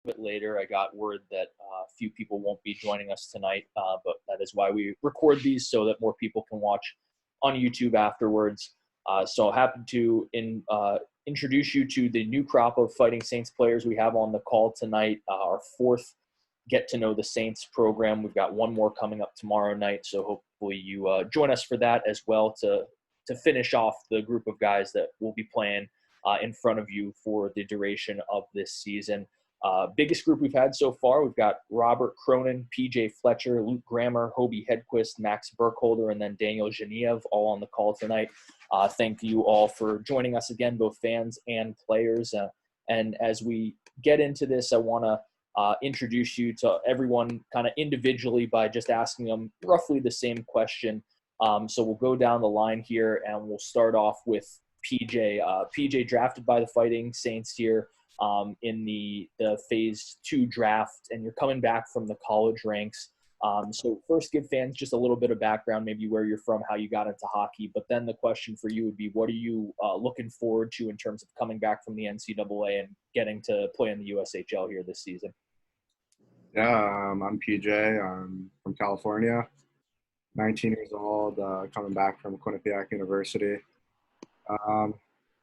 bit later. I got word that a few people won't be joining us tonight, but that is why we record these so that more people can watch on YouTube afterwards. So happy to introduce you to the new crop of Fighting Saints players we have on the call tonight. Our fourth Get to Know the Saints program. We've got one more coming up tomorrow night, so hopefully you join us for that as well to finish off the group of guys that will be playing in front of you for the duration of this season. Biggest group we've had so far, we've got Robert Cronin, PJ Fletcher, Luke Grammer, Hobie Hedquist, Max Burkholder, and then Daniyal Dzhaniyev all on the call tonight. Thank you all for joining us again, both fans and players. And as we get into this, I want to introduce you to everyone kind of individually by just asking them roughly the same question. So we'll go down the line here, and we'll start off with PJ. PJ drafted by the Fighting Saints here in the Phase 2 draft, and you're coming back from the college ranks. So first, give fans just a little bit of background, maybe where you're from, how you got into hockey. But then the question for you would be, what are you looking forward to in terms of coming back from the NCAA and getting to play in the USHL here this season? Yeah, I'm PJ. I'm from California, 19 years old, coming back from Quinnipiac University.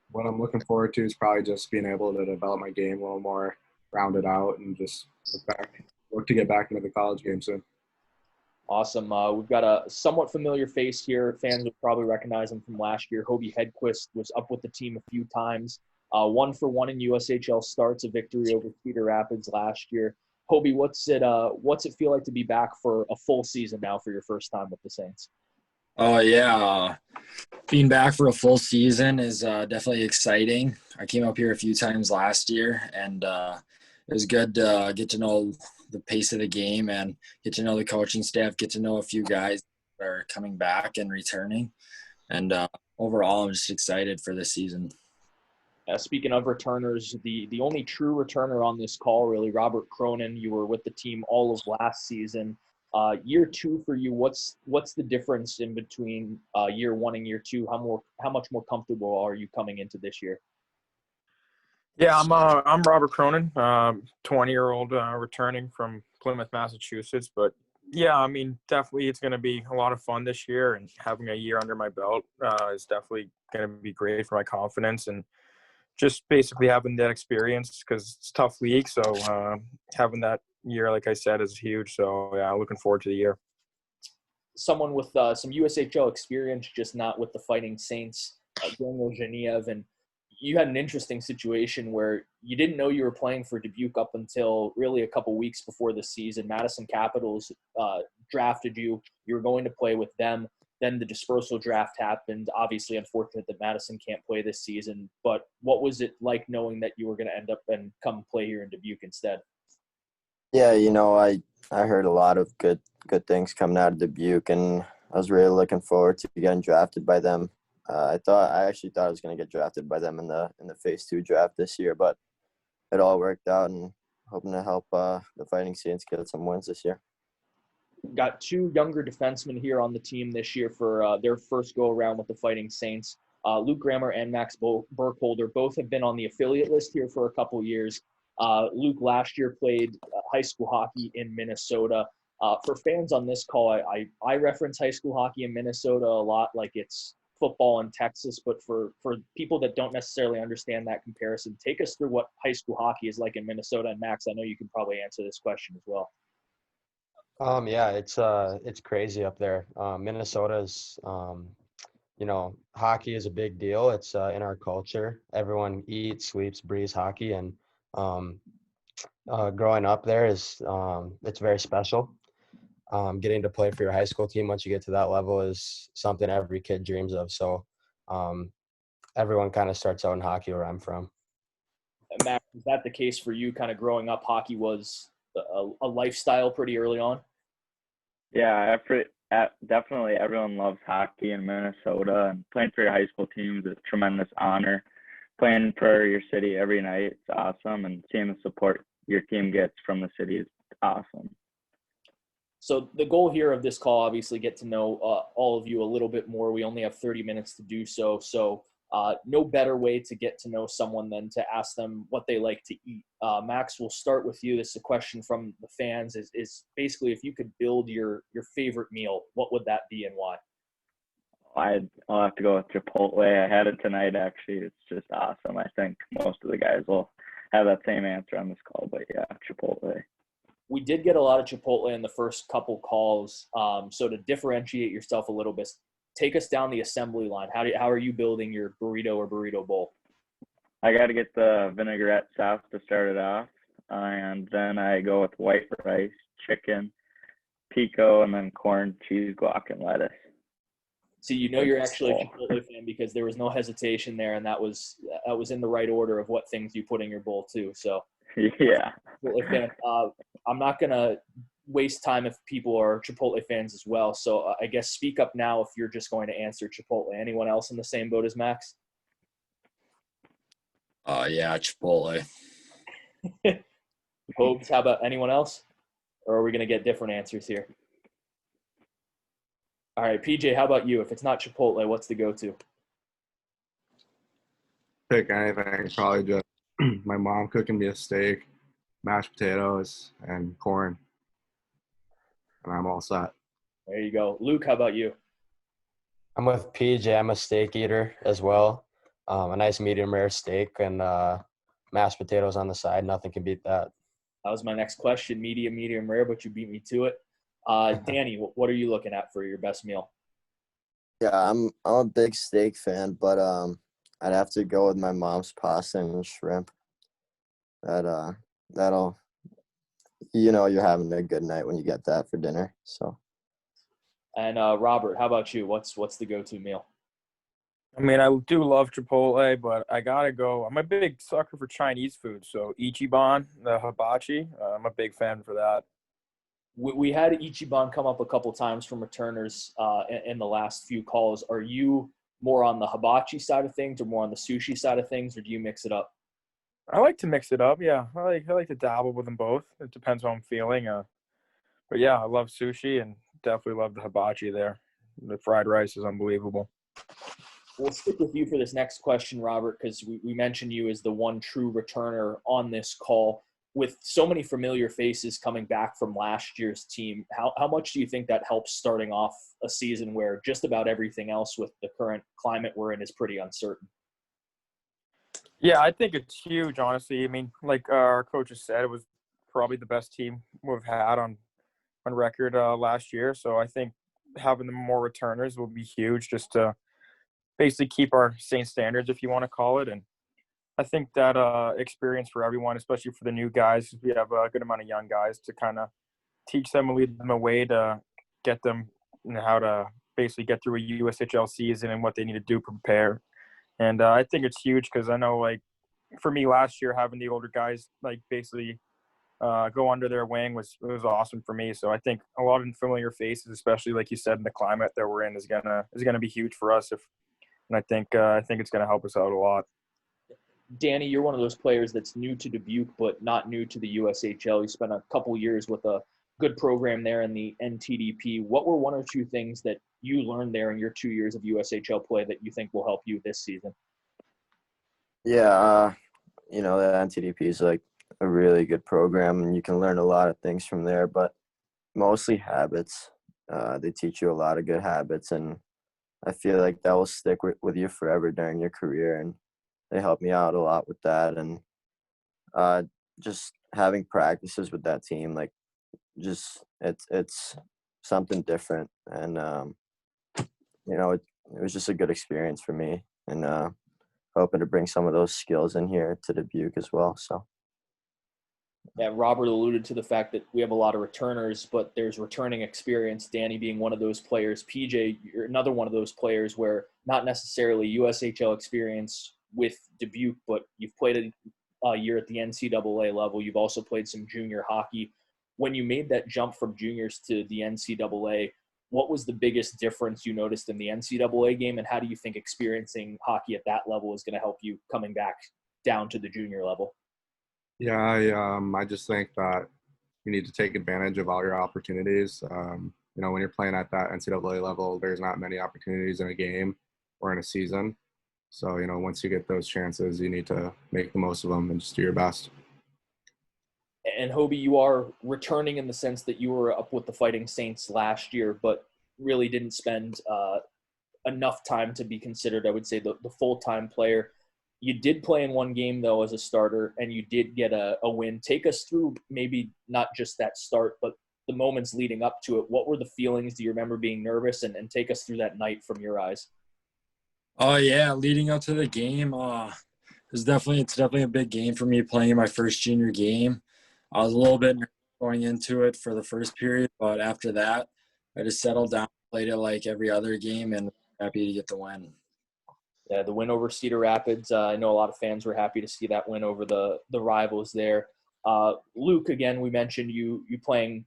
What I'm looking forward to is probably just being able to develop my game a little more, rounded out, and just look to get back into the college game soon. Awesome. We've got a somewhat familiar face here. Fans would probably recognize him from last year. Hobie Hedquist was up with the team a few times. 1-for-1 in USHL starts, a victory over Cedar Rapids last year. Hobie, what's it feel like to be back for a full season now for your first time with the Saints? Oh, yeah. Being back for a full season is definitely exciting. I came up here a few times last year, and it was good to get to know the pace of the game and get to know the coaching staff, get to know a few guys that are coming back and returning. And overall, I'm just excited for this season. Speaking of returners, the only true returner on this call, really, Robert Cronin. You were with the team all of last season. Year 2 for you, what's the difference in between year 1 and year 2? How much more comfortable are you coming into this year? Yeah, I'm Robert Cronin, 20-year-old returning from Plymouth, Massachusetts. But yeah, I mean, definitely it's going to be a lot of fun this year, and having a year under my belt is definitely going to be great for my confidence and just basically having that experience, because it's a tough league. So having that year, like I said, is huge. So yeah, looking forward to the year. Someone with some USHL experience, just not with the Fighting Saints, Daniyal Dzhaniyev, and you had an interesting situation where you didn't know you were playing for Dubuque up until really a couple weeks before the season. Madison Capitals drafted you. You were going to play with them. Then the dispersal draft happened. Obviously, unfortunate that Madison can't play this season. But what was it like knowing that you were going to end up and come play here in Dubuque instead? Yeah, I heard a lot of good things coming out of Dubuque, and I was really looking forward to getting drafted by them. I actually thought I was going to get drafted by them in the Phase 2 draft this year, but it all worked out, and hoping to help the Fighting Saints get some wins this year. Got 2 younger defensemen here on the team this year for their first go-around with the Fighting Saints. Luke Grammer and Max Burkholder both have been on the affiliate list here for a couple years. Luke last year played high school hockey in Minnesota. For fans on this call, I reference high school hockey in Minnesota a lot like it's football in Texas, but for people that don't necessarily understand that comparison, take us through what high school hockey is like in Minnesota. And Max, I know you can probably answer this question as well. Yeah, it's crazy up there. Minnesota's, hockey is a big deal. It's in our culture. Everyone eats, sleeps, breathes hockey, and growing up there is it's very special. Getting to play for your high school team once you get to that level is something every kid dreams of. So everyone kind of starts out in hockey where I'm from. Max, is that the case for you? Kind of growing up, hockey was a lifestyle pretty early on? Yeah, definitely everyone loves hockey in Minnesota, and playing for your high school team is a tremendous honor. Playing for your city every night is awesome, and seeing the support your team gets from the city is awesome. So the goal here of this call, obviously, get to know all of you a little bit more. We only have 30 minutes to do so. So no better way to get to know someone than to ask them what they like to eat. Max, we'll start with you. This is a question from the fans. Is basically, if you could build your favorite meal, what would that be and why? I'll have to go with Chipotle. I had it tonight, actually. It's just awesome. I think most of the guys will have that same answer on this call, but yeah, Chipotle. We did get a lot of Chipotle in the first couple calls. So to differentiate yourself a little bit, take us down the assembly line. How are you building your burrito or burrito bowl? I got to get the vinaigrette sauce to start it off, and then I go with white rice, chicken, pico, and then corn, cheese, guac, and lettuce. So you're actually a Chipotle fan because there was no hesitation there, and that was in the right order of what things you put in your bowl too. So yeah. Chipotle fan. I'm not gonna waste time if people are Chipotle fans as well. So I guess speak up now if you're just going to answer Chipotle. Anyone else in the same boat as Max? Yeah, Chipotle. Hobes, how about anyone else? Or are we going to get different answers here? All right, PJ, how about you? If it's not Chipotle, what's the go-to? Pick anything. Probably just my mom cooking me a steak, mashed potatoes, and corn. And I'm all set. There you go. Luke, how about you? I'm with PJ. I'm a steak eater as well. A nice medium rare steak and mashed potatoes on the side. Nothing can beat that. That was my next question. Medium rare, but you beat me to it. Danny, what are you looking at for your best meal? Yeah, I'm a big steak fan, but I'd have to go with my mom's pasta and shrimp. That'll you're having a good night when you get that for dinner. So. And Robert, how about you? What's the go-to meal? I mean, I do love Chipotle, but I gotta go. I'm a big sucker for Chinese food, so Ichiban, the hibachi. I'm a big fan for that. We had Ichiban come up a couple times from returners in the last few calls. Are you more on the hibachi side of things or more on the sushi side of things, or do you mix it up? I like to mix it up. Yeah, I like to dabble with them both. It depends how I'm feeling. But yeah, I love sushi and definitely love the hibachi there. The fried rice is unbelievable. We'll stick with you for this next question, Robert, because we mentioned you as the one true returner on this call. With so many familiar faces coming back from last year's team, how much do you think that helps starting off a season where just about everything else with the current climate we're in is pretty uncertain? Yeah, I think it's huge, honestly. I mean, like our coaches said, it was probably the best team we've had on record last year. So I think having the more returners will be huge just to basically keep our same standards, if you want to call it. And I think that experience for everyone, especially for the new guys, we have a good amount of young guys to kind of teach them and lead them a way to get them how to basically get through a USHL season and what they need to do to prepare. And I think it's huge because I know, like, for me last year, having the older guys, like, basically go under their wing was awesome for me. So I think a lot of familiar faces, especially like you said, in the climate that we're in, is gonna be huge for us. And I think it's gonna help us out a lot. Danny, you're one of those players that's new to Dubuque, but not new to the USHL. You spent a couple years with a good program there in the NTDP. What were one or two things that you learned there in your 2 years of USHL play that you think will help you this season? Yeah, the NTDP is like a really good program, and you can learn a lot of things from there, but mostly habits. They teach you a lot of good habits, and I feel like that will stick with you forever during your career, and they helped me out a lot with that. And just having practices with that team, like, just it's something different, and it was just a good experience for me, and hoping to bring some of those skills in here to Dubuque as well. So. Yeah, Robert alluded to the fact that we have a lot of returners, but there's returning experience, Danny being one of those players. PJ, you're another one of those players where not necessarily USHL experience with Dubuque, but you've played a year at the NCAA level. You've also played some junior hockey. When you made that jump from juniors to the NCAA, what was the biggest difference you noticed in the NCAA game, and how do you think experiencing hockey at that level is going to help you coming back down to the junior level? Yeah, I just think that you need to take advantage of all your opportunities. When you're playing at that NCAA level, there's not many opportunities in a game or in a season. So, once you get those chances, you need to make the most of them and just do your best. And Hobie, you are returning in the sense that you were up with the Fighting Saints last year, but really didn't spend enough time to be considered, I would say, the full-time player. You did play in one game, though, as a starter, and you did get a win. Take us through maybe not just that start, but the moments leading up to it. What were the feelings? Do you remember being nervous? And take us through that night from your eyes. Oh yeah, leading up to the game, it's definitely a big game for me playing my first junior game. I was a little bit nervous going into it for the first period, but after that, I just settled down, played it like every other game, and happy to get the win. Yeah, the win over Cedar Rapids. I know a lot of fans were happy to see that win over the rivals there. Luke, again, we mentioned you playing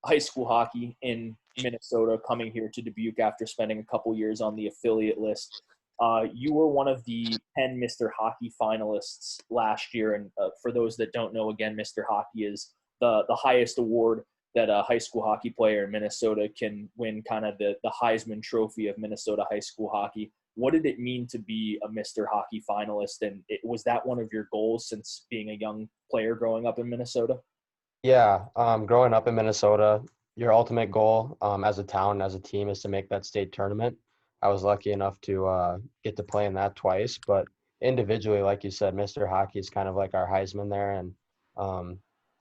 high school hockey in Minnesota, coming here to Dubuque after spending a couple years on the affiliate list. You were one of the 10 Mr. Hockey finalists last year. And for those that don't know, again, Mr. Hockey is the highest award that a high school hockey player in Minnesota can win, kind of the Heisman Trophy of Minnesota high school hockey. What did it mean to be a Mr. Hockey finalist? And was that one of your goals since being a young player growing up in Minnesota? Yeah, growing up in Minnesota, your ultimate goal as a town, as a team, is to make that state tournament. I was lucky enough to get to play in that twice, but individually, like you said, Mr. Hockey is kind of like our Heisman there, and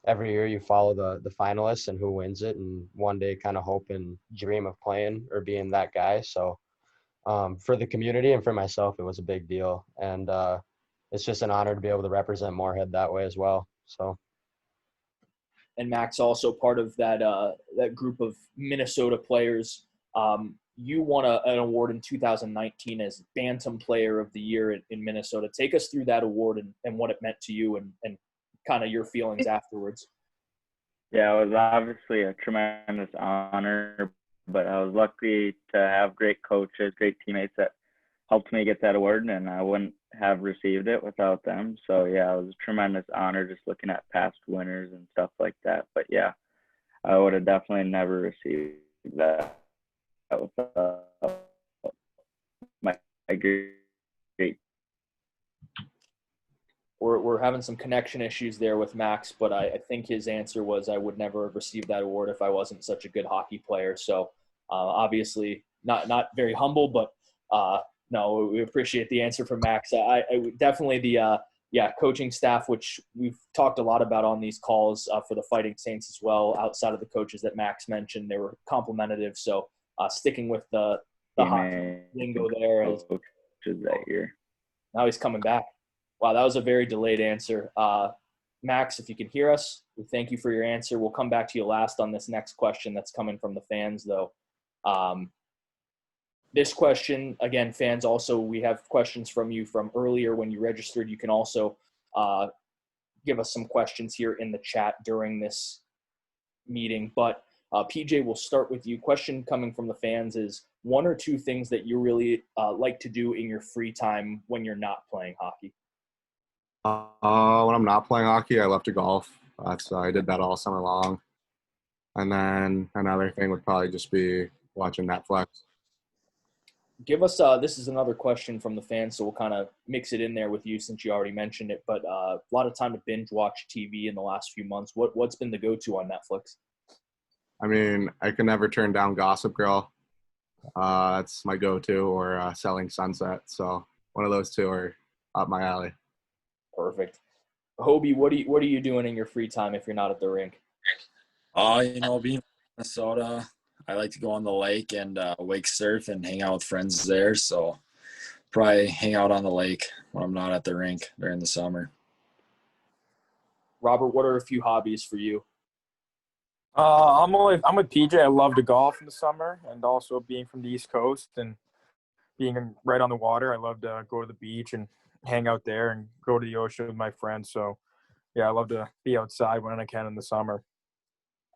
every year you follow the finalists and who wins it, and one day kind of hope and dream of playing or being that guy. So for the community and for myself, it was a big deal, and it's just an honor to be able to represent Moorhead that way as well. So. And Max, also part of that that group of Minnesota players. You won an award in 2019 as Bantam Player of the Year in Minnesota. Take us through that award and what it meant to you and kind of your feelings afterwards. Yeah, it was obviously a tremendous honor, but I was lucky to have great coaches, great teammates that helped me get that award, and I wouldn't have received it without them. So, yeah, it was a tremendous honor just looking at past winners and stuff like that. But, yeah, I would have definitely never received that without my great. We're having some connection issues there with Max, but I think his answer was I would never have received that award if I wasn't such a good hockey player. So, obviously not very humble, but no, we appreciate the answer from Max. I definitely the coaching staff, which we've talked a lot about on these calls for the Fighting Saints as well, outside of the coaches that Max mentioned, they were complimentary. So sticking with the hockey lingo there. That year. Now he's coming back. Wow, that was a very delayed answer. Max, if you can hear us, we thank you for your answer. We'll come back to you last on this next question that's coming from the fans, though. This question, again, fans, also, we have questions from you from earlier when you registered. You can also give us some questions here in the chat during this meeting. But PJ, we'll start with you. Question coming from the fans is, one or two things that you really like to do in your free time when you're not playing hockey? When I'm not playing hockey, I love to golf. I did that all summer long. And then another thing would probably just be watching Netflix. Give us this is another question from the fans, so we'll kind of mix it in there with you since you already mentioned it. But a lot of time to binge watch TV in the last few months. What's been the go-to on Netflix? I mean, I can never turn down Gossip Girl. That's my go-to, or Selling Sunset. So one of those two are up my alley. Perfect. Hobie, what are you doing in your free time if you're not at the rink? Being in Minnesota, I like to go on the lake and wake surf and hang out with friends there. So probably hang out on the lake when I'm not at the rink during the summer. Robert, what are a few hobbies for you? I'm with PJ. I love to golf in the summer, and also being from the East Coast and being right on the water, I love to go to the beach and hang out there and go to the ocean with my friends. So, yeah, I love to be outside when I can in the summer.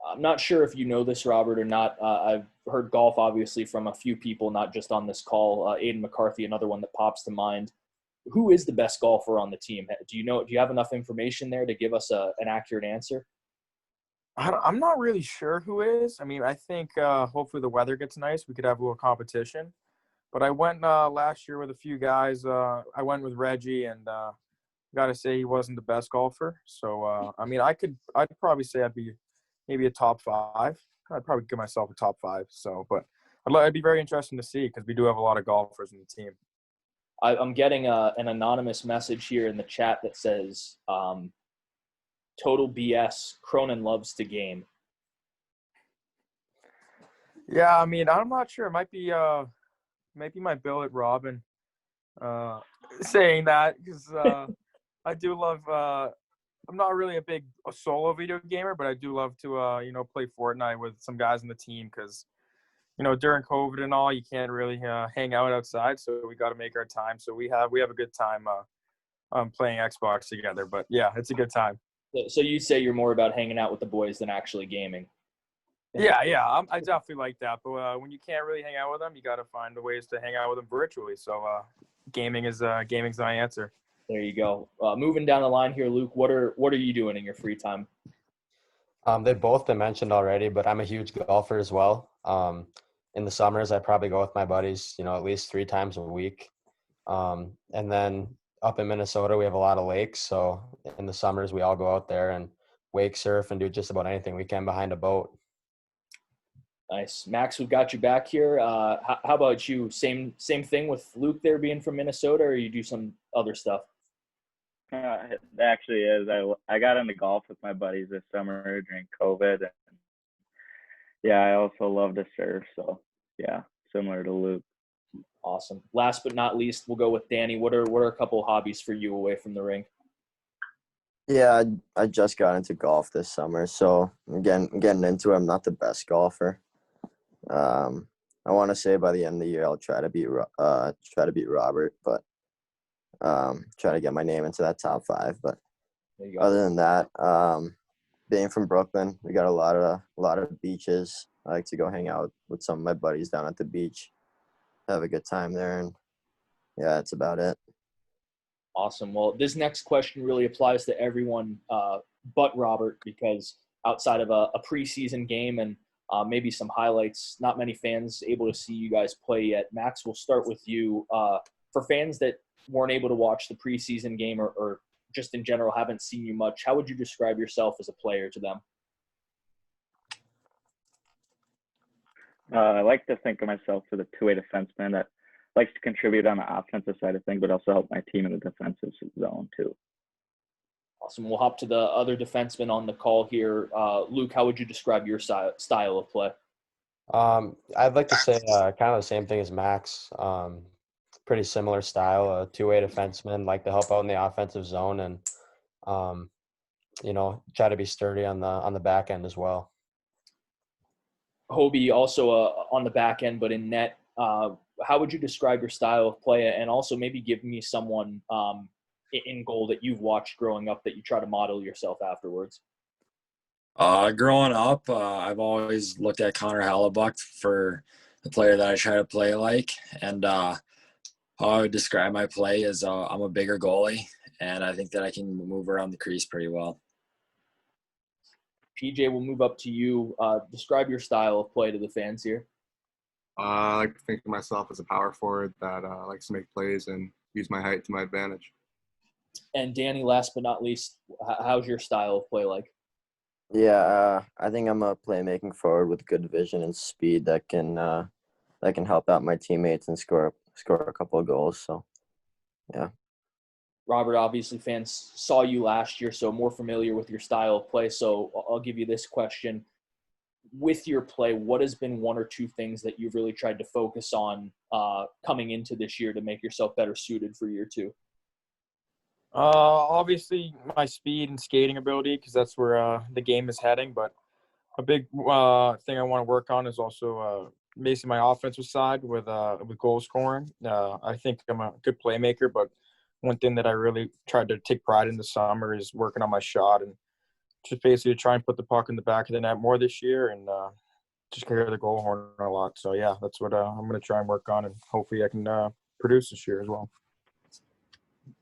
I'm not sure if you know this, Robert, or not. I've heard golf, obviously, from a few people, not just on this call. Aiden McCarthy, another one that pops to mind. Who is the best golfer on the team? Do you have enough information there to give us an accurate answer? I'm not really sure who is. I mean, I think hopefully the weather gets nice. We could have a little competition. But I went last year with a few guys. I went with Reggie, and got to say he wasn't the best golfer. So I mean, I'd probably say I'd be maybe a top 5. I'd probably give myself a top 5. So, but it'd be very interesting to see because we do have a lot of golfers in the team. I'm getting an anonymous message here in the chat that says, total BS, Cronin loves to game. Yeah, I mean, I'm not sure. It might be my billet Robin saying that because I do love I'm not really a solo video gamer, but I do love to play Fortnite with some guys on the team because during COVID and all, you can't really hang out outside, so we got to make our time. So we have a good time playing Xbox together. But yeah, it's a good time. So you say you're more about hanging out with the boys than actually gaming? Yeah, I definitely like that. But when you can't really hang out with them, you got to find the ways to hang out with them virtually. So gaming's my answer. There you go. Moving down the line here, Luke, what are you doing in your free time? They've both been mentioned already, but I'm a huge golfer as well. In the summers, I probably go with my buddies, at least 3 times a week. And then up in Minnesota, we have a lot of lakes. So in the summers, we all go out there and wake surf and do just about anything we can behind a boat. Nice. Max, we've got you back here. How about you? Same thing with Luke there being from Minnesota, or you do some other stuff? It actually is. I got into golf with my buddies this summer during COVID. And yeah, I also love to surf. So yeah, similar to Luke. Awesome. Last but not least, we'll go with Danny. What are a couple hobbies for you away from the rink? Yeah, I just got into golf this summer, so I'm getting into it. I'm not the best golfer. I want to say by the end of the year I'll try to beat Robert, but try to get my name into that top 5. But other than that, being from Brooklyn, we got a lot of beaches. I like to go hang out with some of my buddies down at the beach, have a good time there, and yeah, that's about it. Awesome. Well, this next question really applies to everyone but Robert, because outside of a preseason game and maybe some highlights, not many fans able to see you guys play yet. Max, we'll start with you. For fans that weren't able to watch the preseason game or just in general haven't seen you much, how would you describe yourself as a player to them? I like to think of myself as a two-way defenseman that likes to contribute on the offensive side of things, but also help my team in the defensive zone too. Awesome. We'll hop to the other defenseman on the call here. Luke, how would you describe your style of play? I'd like to say kind of the same thing as Max. Pretty similar style, a two-way defenseman, like to help out in the offensive zone and, try to be sturdy on the back end as well. Hobie, also on the back end, but in net. How would you describe your style of play, and also maybe give me someone in goal that you've watched growing up that you try to model yourself afterwards? Growing up, I've always looked at Connor Hellebuck for the player that I try to play like. And how I would describe my play is I'm a bigger goalie, and I think that I can move around the crease pretty well. PJ, we'll move up to you. Describe your style of play to the fans here. I like to think of myself as a power forward that likes to make plays and use my height to my advantage. And Danny, last but not least, how's your style of play like? Yeah, I think I'm a playmaking forward with good vision and speed that can help out my teammates and score a couple of goals. So, yeah. Robert, obviously fans saw you last year, so more familiar with your style of play. So I'll give you this question. With your play, what has been 1 or 2 things that you've really tried to focus on coming into this year to make yourself better suited for year 2? Obviously my speed and skating ability, because that's where the game is heading. But a big thing I want to work on is also basically my offensive side with goal scoring. I think I'm a good playmaker, but one thing that I really tried to take pride in the summer is working on my shot and just basically try and put the puck in the back of the net more this year and just hear the goal horn a lot. So, yeah, that's what I'm going to try and work on, and hopefully I can produce this year as well.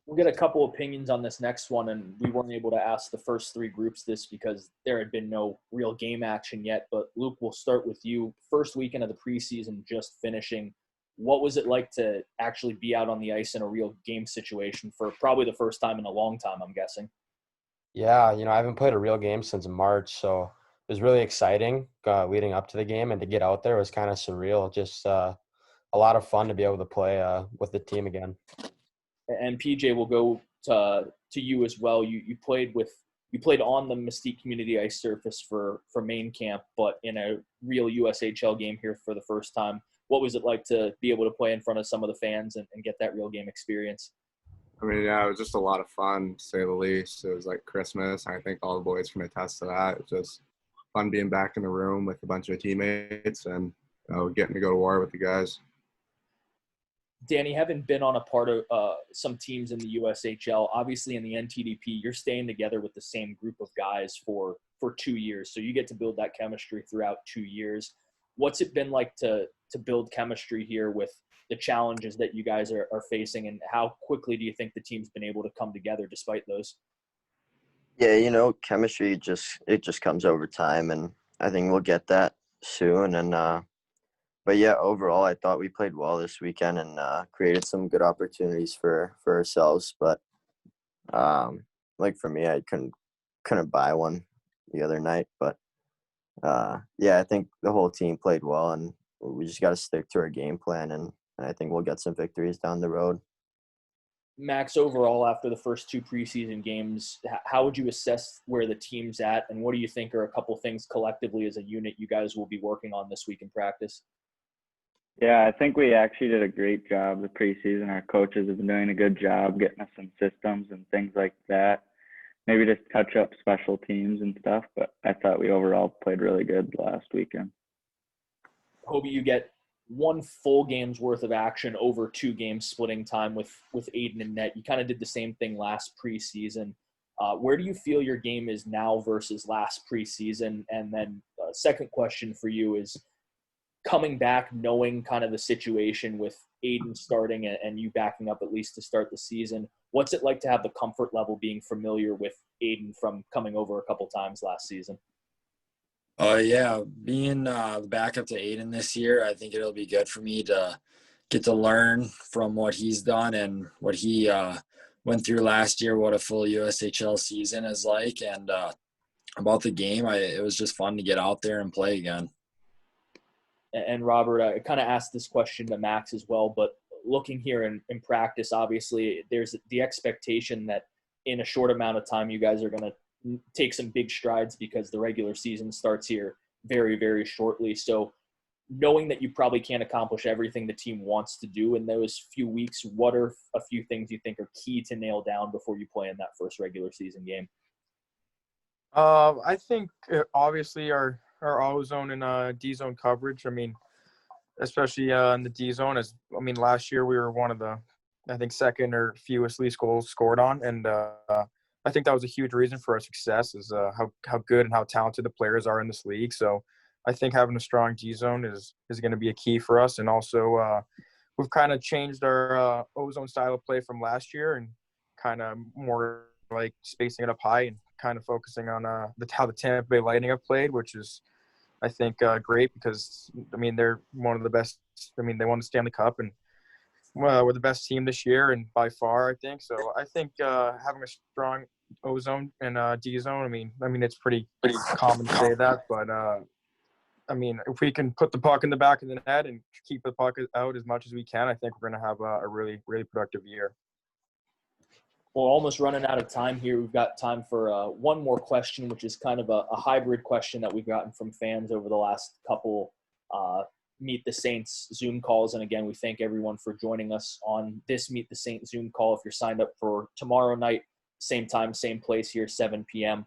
We'll get a couple opinions on this next one, and we weren't able to ask the first 3 groups this because there had been no real game action yet. But, Luke, we'll start with you. First weekend of the preseason just finishing. what was it like to actually be out on the ice in a real game situation for probably the first time in a long time, I'm guessing? Yeah, I haven't played a real game since March, so it was really exciting leading up to the game, and to get out there was kind of surreal. Just a lot of fun to be able to play with the team again. And PJ, will go to you as well. You played on the Mesquite Community Ice surface for main camp, but in a real USHL game here for the first time. What was it like to be able to play in front of some of the fans and get that real game experience? I mean, yeah, it was just a lot of fun, to say the least. It was like Christmas. I think all the boys can attest to that. It's just fun being back in the room with a bunch of teammates and getting to go to war with the guys. Danny, having been on a part of some teams in the USHL, obviously in the NTDP, you're staying together with the same group of guys for 2 years. So you get to build that chemistry throughout 2 years. What's it been like to build chemistry here with the challenges that you guys are facing, and how quickly do you think the team's been able to come together despite those? Yeah, chemistry just comes over time, and I think we'll get that soon. And but yeah, overall, I thought we played well this weekend and created some good opportunities for ourselves. But like for me, I couldn't buy one the other night. But yeah, I think the whole team played well, and we just got to stick to our game plan, and I think we'll get some victories down the road. Max, overall, after the first 2 preseason games, how would you assess where the team's at, and what do you think are a couple things collectively as a unit you guys will be working on this week in practice? Yeah, I think we actually did a great job the preseason. Our coaches have been doing a good job getting us some systems and things like that. Maybe just touch up special teams and stuff, but I thought we overall played really good last weekend. Hobie, you get 1 full game's worth of action over 2 games splitting time with Aiden and net. You kind of did the same thing last preseason. Where do you feel your game is now versus last preseason? And then second question for you is, coming back knowing kind of the situation with Aiden starting and you backing up at least to start the season, what's it like to have the comfort level being familiar with Aiden from coming over a couple times last season? Yeah, being the backup to Aiden this year, I think it'll be good for me to get to learn from what he's done and what he went through last year, what a full USHL season is like. And about the game, it was just fun to get out there and play again. And Robert, I kind of asked this question to Max as well, but looking here in practice, obviously there's the expectation that in a short amount of time you guys are going to take some big strides because the regular season starts here very, very shortly. So knowing that you probably can't accomplish everything the team wants to do in those few weeks, what are a few things you think are key to nail down before you play in that first regular season game? I think obviously our O zone and D zone coverage. I mean, especially in the D zone. Last year we were one of the, I think, second or fewest least goals scored on, and I think that was a huge reason for our success is how good and how talented the players are in this league. So I think having a strong D zone is going to be a key for us, and also we've kind of changed our O zone style of play from last year and kind of more like spacing it up high and kind of focusing on how the Tampa Bay Lightning have played, which is, I think, great because, they're one of the best. They won the Stanley Cup, and we're the best team this year and by far, I think. So I think having a strong O zone and D zone, it's pretty common to say that, but if we can put the puck in the back of the net and keep the puck out as much as we can, I think we're going to have a really, really productive year. We're almost running out of time here. We've got time for one more question, which is kind of a hybrid question that we've gotten from fans over the last couple Meet the Saints Zoom calls. And again, we thank everyone for joining us on this Meet the Saints Zoom call. If you're signed up for tomorrow night, same time, same place here, 7 p.m.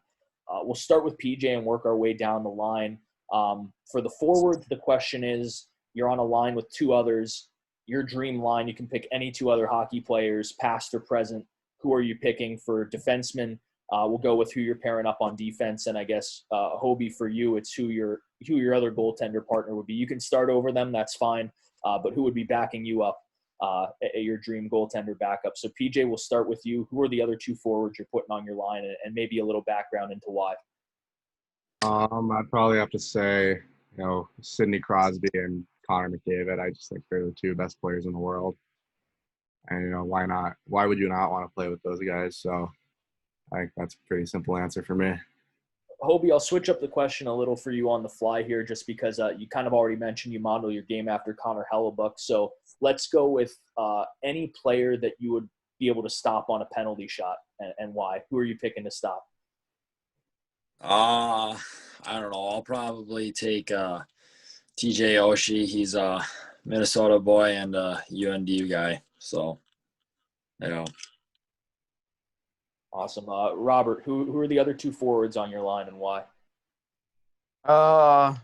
We'll start with PJ and work our way down the line. For the forward, the question is, you're on a line with 2 others, your dream line. You can pick any 2 other hockey players, past or present. Who are you picking for defensemen? We'll go with who you're pairing up on defense. And I guess, Hobie, for you, it's who your other goaltender partner would be. You can start over them, that's fine. But who would be backing you up at your dream goaltender backup? So, PJ, we'll start with you. Who are the other 2 forwards you're putting on your line, and maybe a little background into why? I'd probably have to say, Sidney Crosby and Connor McDavid. I just think they're the two best players in the world. And, you know, why not? Why would you not want to play with those guys? So I think that's a pretty simple answer for me. Hobie, I'll switch up the question a little for you on the fly here just because you kind of already mentioned you model your game after Connor Hellebuck. So let's go with any player that you would be able to stop on a penalty shot and why. Who are you picking to stop? I don't know. I'll probably take TJ Oshie. He's a Minnesota boy and a UND guy. So, yeah. Awesome. Robert, who are the other two forwards on your line and why? I'll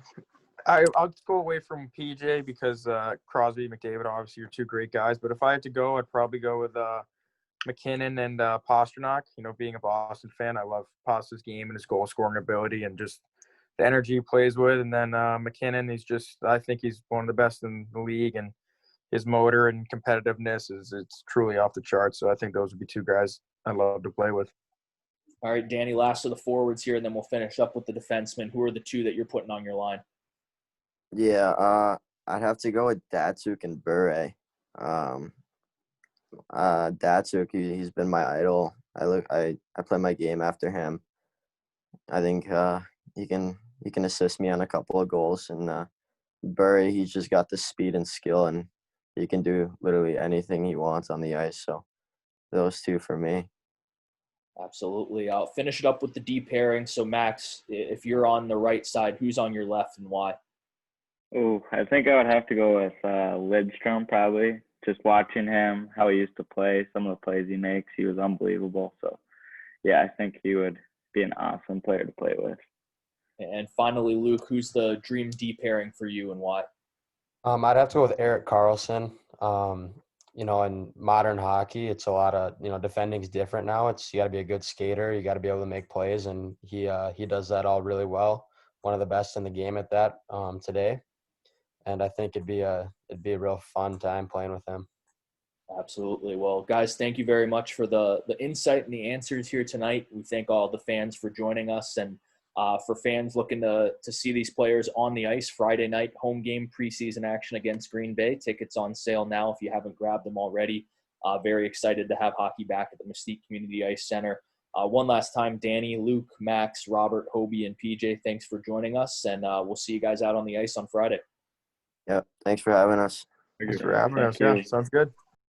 go away from PJ because Crosby, McDavid, obviously are two great guys. But if I had to go, I'd probably go with McKinnon and Pasternak. You know, being a Boston fan, I love Pasta's game and his goal scoring ability and just the energy he plays with. And then McKinnon, I think he's one of the best in the league, and his motor and competitiveness it's truly off the charts. So I think those would be two guys I love to play with. All right, Danny, last of the forwards here, and then we'll finish up with the defensemen. Who are the two that you're putting on your line? Yeah, I'd have to go with Datsuk and Bure. Datsuk, he's been my idol. I play my game after him. I think he can assist me on a couple of goals, and Bure, he's just got the speed and skill, and he can do literally anything he wants on the ice. So those two for me. Absolutely. I'll finish it up with the D pairing. So, Max, if you're on the right side, who's on your left and why? Oh, I think I would have to go with Lidstrom probably. Just watching him, how he used to play, some of the plays he makes, he was unbelievable. So, yeah, I think he would be an awesome player to play with. And finally, Luke, who's the dream D pairing for you and why? I'd have to go with Erik Karlsson. You know, in modern hockey, it's a lot of, you know, defending's different now. You got to be a good skater. You got to be able to make plays, and he does that all really well. One of the best in the game at that today. And I think it'd be a real fun time playing with him. Absolutely. Well, guys, thank you very much for the insight and the answers here tonight. We thank all the fans for joining us, and for fans looking to see these players on the ice, Friday night home game preseason action against Green Bay. Tickets on sale now if you haven't grabbed them already. Very excited to have hockey back at the Mystique Community Ice Center. One last time, Danny, Luke, Max, Robert, Hobie, and PJ, thanks for joining us, and we'll see you guys out on the ice on Friday. Yep. Thanks for having us. Thanks for having us. Yeah, sounds good.